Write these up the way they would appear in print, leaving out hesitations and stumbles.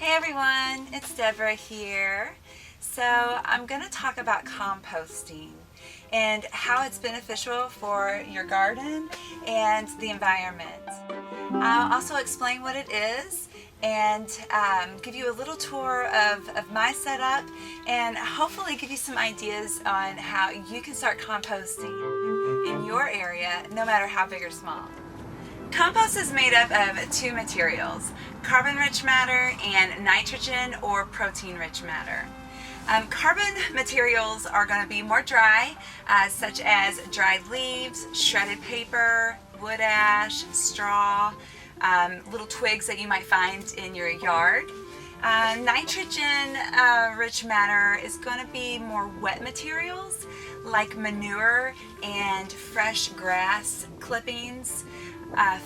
Hey everyone, it's Deborah here. So I'm going to talk about composting and how it's beneficial for your garden and the environment. I'll also explain what it is and give you a little tour of my setup and hopefully give you some ideas on how you can start composting in your area, no matter how big or small. Compost is made up of two materials, carbon-rich matter and nitrogen or protein-rich matter. Carbon materials are going to be more dry, such as dried leaves, shredded paper, wood ash, straw, little twigs that you might find in your yard. Nitrogen-rich matter is going to be more wet materials like manure and fresh grass clippings.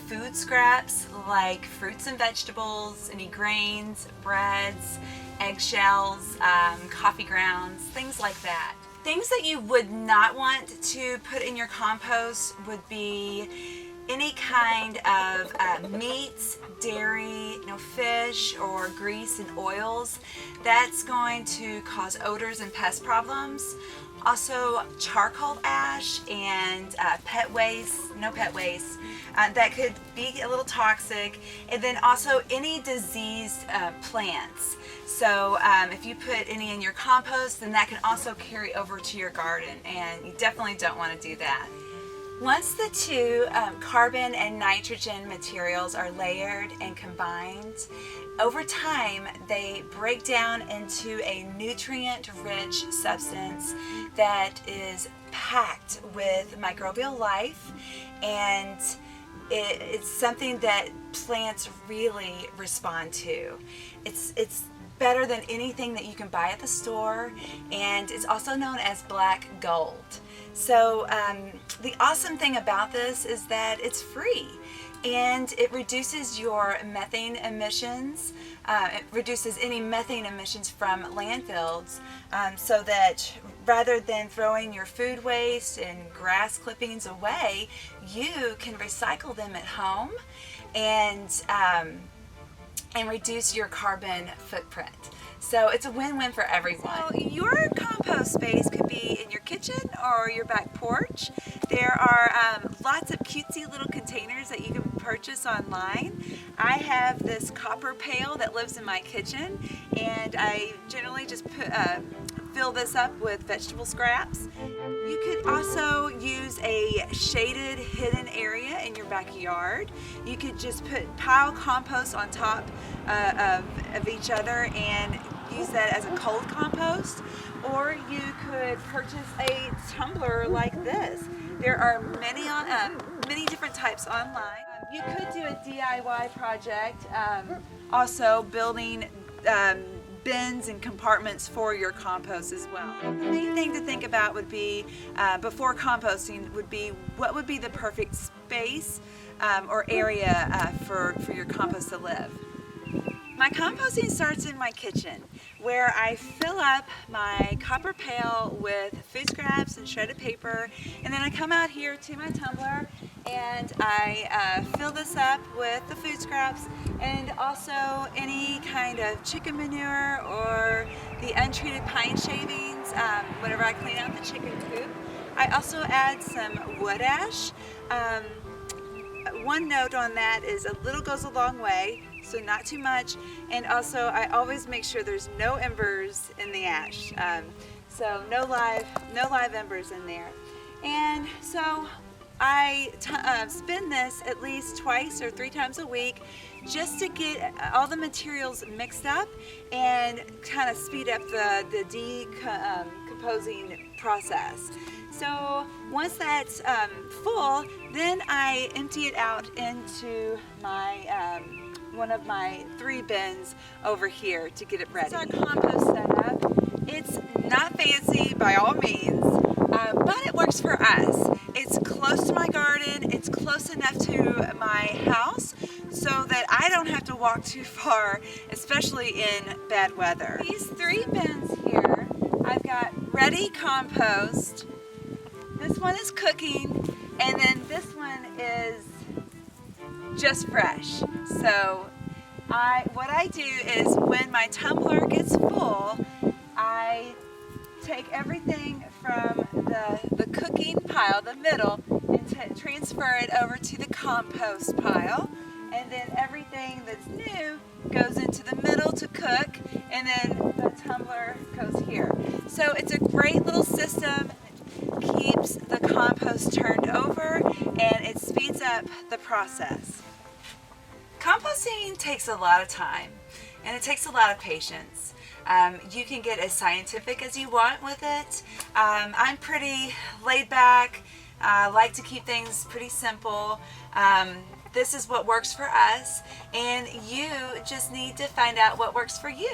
Food scraps like fruits and vegetables, any grains, breads, eggshells, coffee grounds, things like that. Things that you would not want to put in your compost would be any kind of meats, dairy, fish or grease and oils. That's going to cause odors and pest problems. Also charcoal ash and pet waste, that could be a little toxic. And then also any diseased plants. So if you put any in your compost, then that can also carry over to your garden, and you definitely don't want to do that. Once the two carbon and nitrogen materials are layered and combined, over time they break down into a nutrient-rich substance that is packed with microbial life, and it's something that plants really respond to. It's better than anything that you can buy at the store, and it's also known as black gold. So the awesome thing about this is that it's free and it reduces your methane emissions. It reduces any methane emissions from landfills, so that rather than throwing your food waste and grass clippings away, you can recycle them at home and reduce your carbon footprint. So it's a win-win for everyone. So your compost space could be in your kitchen or your back porch. There are lots of cutesy little containers that you can purchase online. I have this copper pail that lives in my kitchen, and I generally just fill this up with vegetable scraps. You could also use a shaded hidden area in your backyard. You could just pile compost on top of each other and use that as a cold compost, or you could purchase a tumbler like this. There are many different types online. You could do a DIY project, also building bins and compartments for your compost as well. The main thing to think about would be, before composting, would be what would be the perfect space or area for your compost to live. My composting starts in my kitchen, where I fill up my copper pail with food scraps and shredded paper, and then I come out here to my tumbler and I fill this up with the food scraps and also any kind of chicken manure or the untreated pine shavings whenever I clean out the chicken coop. I also add some wood ash. One note on that is a little goes a long way, so not too much, and also I always make sure there's no embers in the ash, so no live embers in there. And so I spin this at least twice or 3 times a week just to get all the materials mixed up and kind of speed up the decomposing process. So once that's full, then I empty it out into my one of my 3 bins over here to get it ready. This is our compost setup. It's not fancy by all means, but it works for us. It's close to my garden, it's close enough to my house so that I don't have to walk too far, especially in bad weather. These 3 bins here, I've got ready compost, this one is cooking, and then this one is just fresh. So What I do is when my tumbler gets full, I take everything from the cooking pile, the middle, and transfer it over to the compost pile. And then everything that's new goes into the middle to cook, and then the tumbler goes here. So it's a great little system. It keeps the compost turned over, and it speeds up the process. Composting takes a lot of time, and it takes a lot of patience. You can get as scientific as you want with it. I'm pretty laid back. I like to keep things pretty simple. This is what works for us, and you just need to find out what works for you.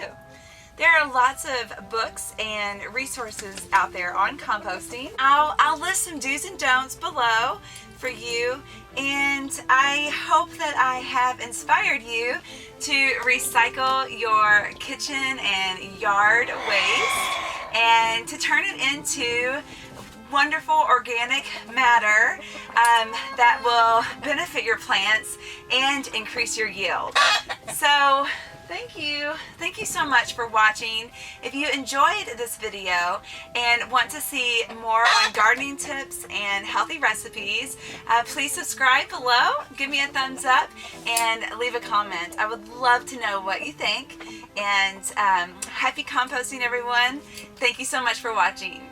There are lots of books and resources out there on composting. I'll list some do's and don'ts below for you, and I hope that I have inspired you to recycle your kitchen and yard waste and to turn it into wonderful organic matter that will benefit your plants and increase your yield. So thank you so much for watching. If you enjoyed this video and want to see more on gardening tips and healthy recipes, please subscribe below, give me a thumbs up, and leave a comment. I would love to know what you think. And happy composting, everyone. Thank you so much for watching.